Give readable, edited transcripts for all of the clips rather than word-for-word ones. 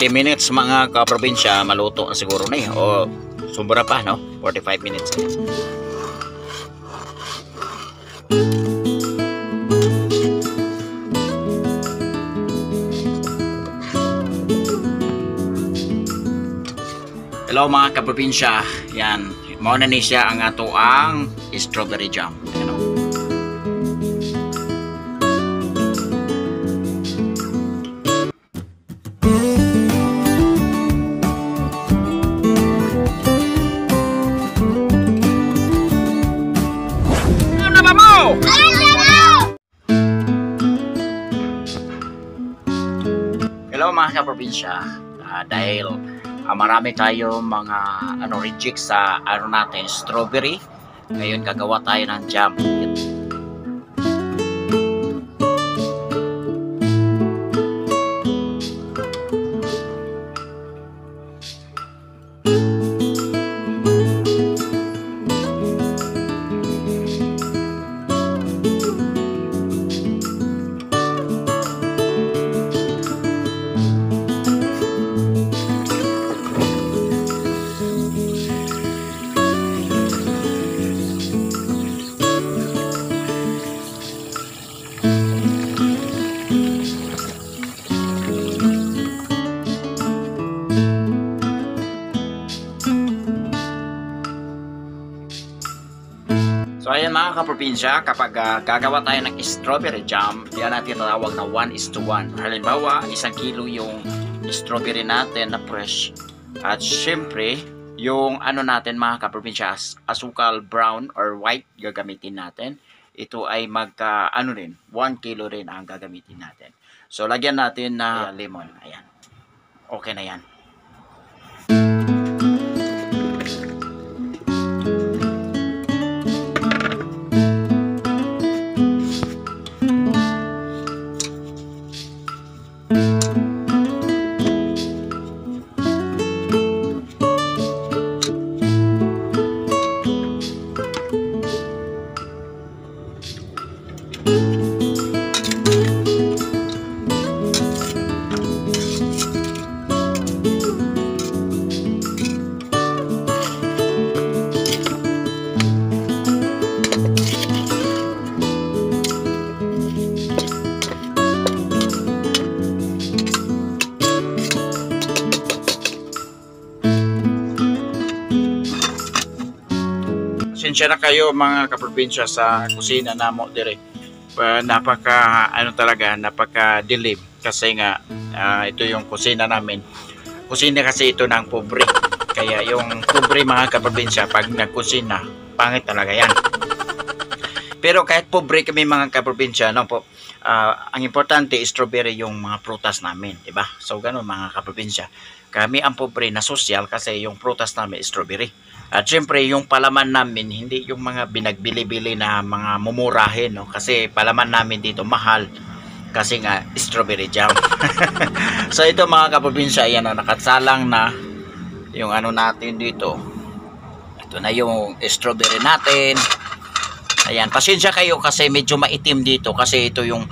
30 minutes mga kaprobinsya, maluto na siguro na o sobra pa, no? 45 minutes. Hello mga kaprobinsya, yan, mauna ni siya ang ato ang strawberry jam. Ano? Hello mga kaprobinsya, dahil marami tayo mga reject sa natin strawberry, ngayon gagawa tayo ng jam. So ayan mga kaprobinsya, kapag gagawa tayo ng strawberry jam, yan natin tatawag na 1:1. Halimbawa, 1 kilo yung strawberry natin na fresh. At syempre, yung natin mga kaprobinsya, asukal brown or white gagamitin natin. Ito ay rin, 1 kilo rin ang gagamitin natin. So lagyan natin na lemon. Ayan. Okay na yan. Pasensya na kayo mga kaprobinsya sa kusina namo dire. Napaka napaka dilim kasi nga ito yung kusina namin. Kusina kasi ito ng pobre. Kaya yung pobre mga kaprobinsya, pag nagkusina, pangit talaga yan. Pero kahit pobre kami mga kaprobinsya, no po, ang importante strawberry yung mga prutas namin, di ba? So ganun mga kaprobinsya. Kami ang pobre na social kasi yung prutas namin strawberry. At syempre yung palaman namin hindi yung mga binagbili-bili na mga mumurahin, no? Kasi palaman namin dito mahal kasi nga strawberry jam. So ito mga kaprobinsya, yan nakatsalang na yung natin dito. Ito na yung strawberry natin. Ayan, pasensya kayo kasi medyo maitim dito kasi ito yung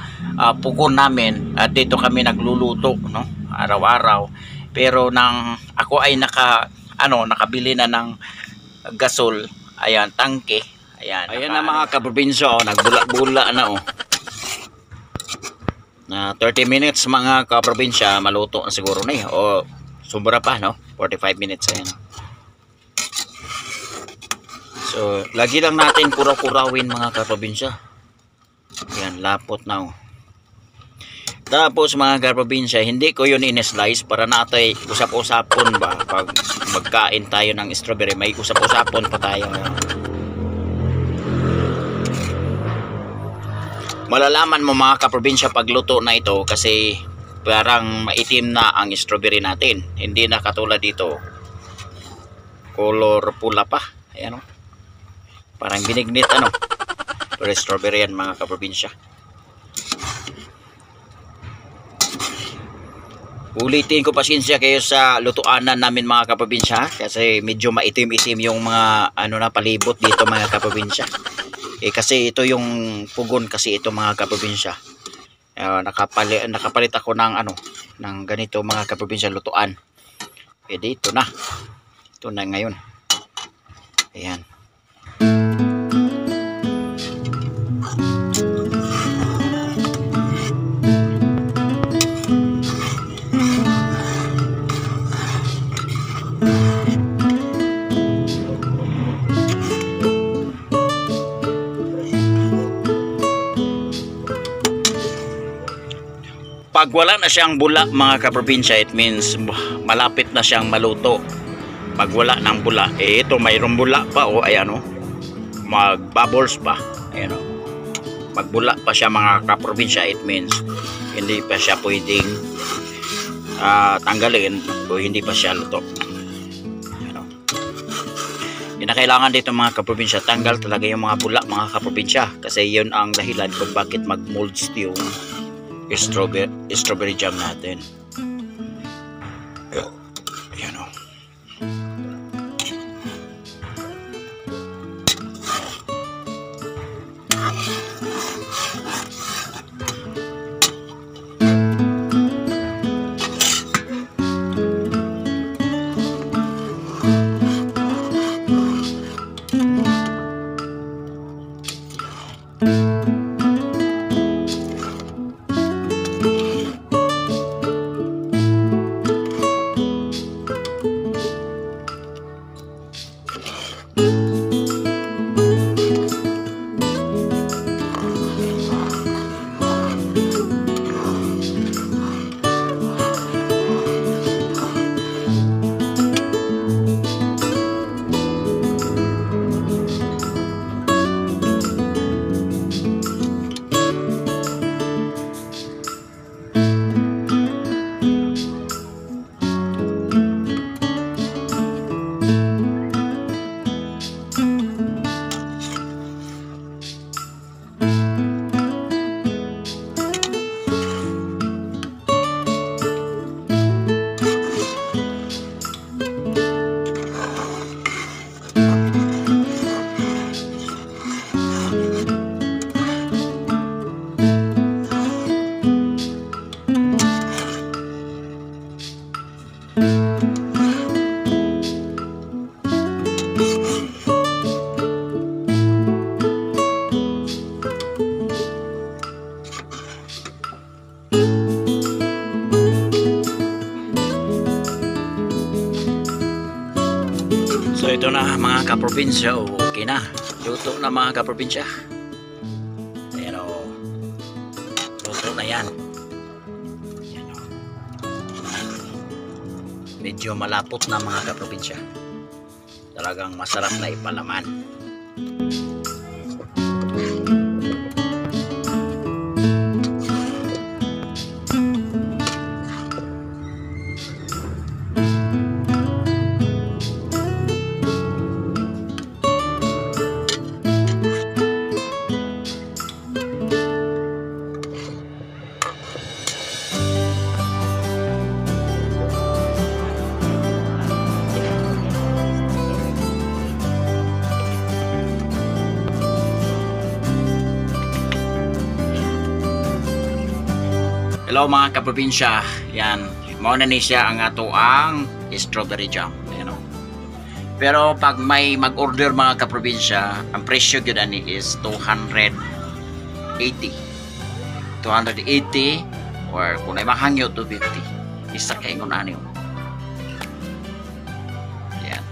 pugon namin at dito kami nagluluto, no? Araw-araw. Pero nang ako ay nakabili na ng gasol, ayan, tangke. Ayan na mga kaprobinsya, nagbula-bula na na 30 minutes mga kaprobinsya, maluto na siguro na o sobra pa, no? 45 minutes. Ayan. So lagi lang natin kuraw-kurawin mga kaprobinsya. Ayan, lapot na Tapos mga kaprobinsya, hindi ko yun in-slice para natay usap-usapon ba pag magkain tayo ng strawberry, may usap-usapon pa tayo. Malalaman mo mga kaprobinsya pagluto na ito kasi parang maitim na ang strawberry natin. Hindi na katulad dito color pula pa. Ayan parang binignit pero strawberry yan mga kaprobinsya. Ulitin ko, pasensya kayo sa lutuanan namin mga kaprobinsya kasi medyo maitim-itim yung mga palibot dito mga kaprobinsya. Kasi ito yung pugon kasi ito mga kaprobinsya. nakapalit ako ng ng ganito mga kaprobinsya, lutuan. Pwede ito na ngayon. Ayan. Pag wala na siyang bula mga kaprobinsya, it means malapit na siyang maluto. Pag wala ng bula, ito mayroong bula pa ayan mag bubbles pa, ayan magbula pa siya mga kaprobinsya, it means hindi pa siya pwedeng tanggalin o hindi pa siya luto. Kinakailangan dito mga kaprobinsya, tanggal talaga yung mga bula mga kaprobinsya, kasi yun ang dahilan kung bakit mag molds yung strawberry jam natin. Ayan o. So ito na mga kaprobinsya, okay na, luto na mga kaprobinsya. Ayan luto na yan. Ayan medyo malapot na mga kaprobinsya, talagang masarap na ipalaman. Hello mga kaprobinsya, yan, mauna ni siya ang ang strawberry jam. Pero pag may mag-order mga kaprobinsya, ang presyo yun ani is 280 or kung ay mahangyo 250. Isa kayo na niyo. Yan.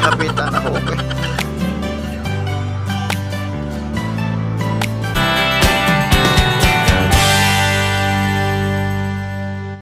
Kapitan ako.